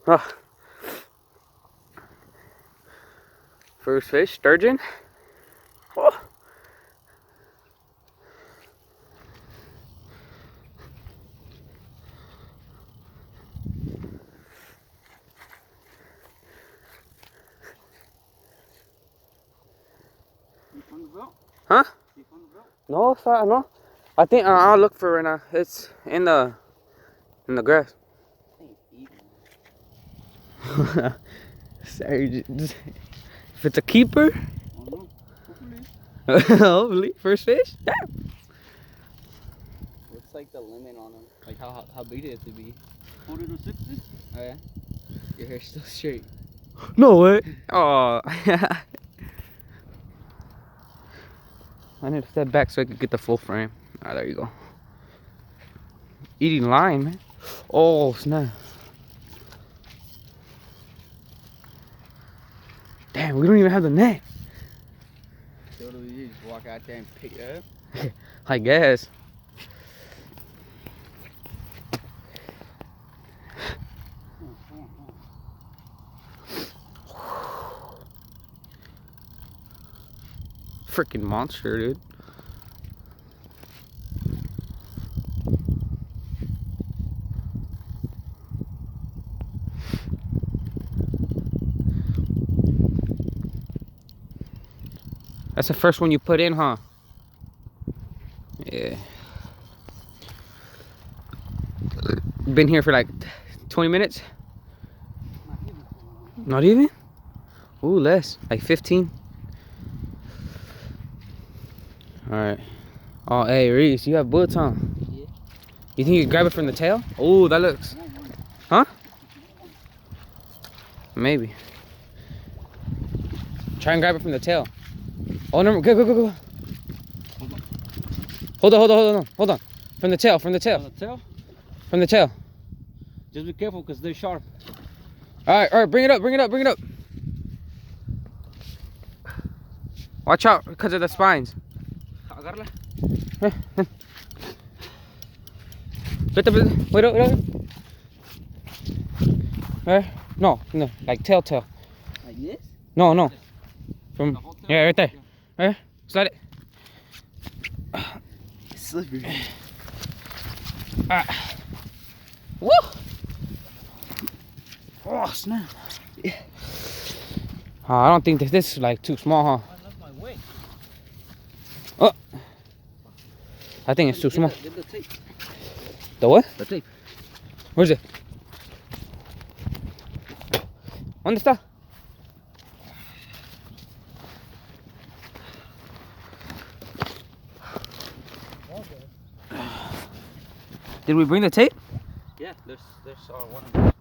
Oh. First fish, sturgeon. Oh. Huh? No, it's not, no. I think I'll look for it right now. It's in the grass. Sorry, if it's a keeper. Hopefully, first fish. Yeah. What's like the limit on them? Like how big do it have to be? 40 to 60. Oh yeah. Your hair's still straight. No way. Oh. I need to step back so I can get the full frame. Ah, there you go. Eating line, man. Oh, snap. Damn, we don't even have the net. So what do we do? Just walk out there and pick it up? I guess. Freaking monster, dude. That's the first one you put in, huh? Yeah. Been here for like 20 minutes? Not even? Ooh, less. Like 15. Alright. Oh, hey, Reese, you have bullets, huh? Yeah. You think you can grab it from the tail? Oh, that looks... Huh? Maybe. Try and grab it from the tail. Oh, no, go. Hold on. From the tail. On the tail? From the tail. Just be careful because they're sharp. All right, bring it up. Watch out because of the spines. Agarra. Wait up. No, like tail. Like this? No. From, yeah, right there. Right, slide it. It's slippery. Woo! Oh, snap. Yeah. I don't think this is like too small, huh? I left my weight. Oh, I think it's too small. Get the tape. The what? The tape. Where's it? ¿Dónde está? Did we bring the tape? Yeah, there's one.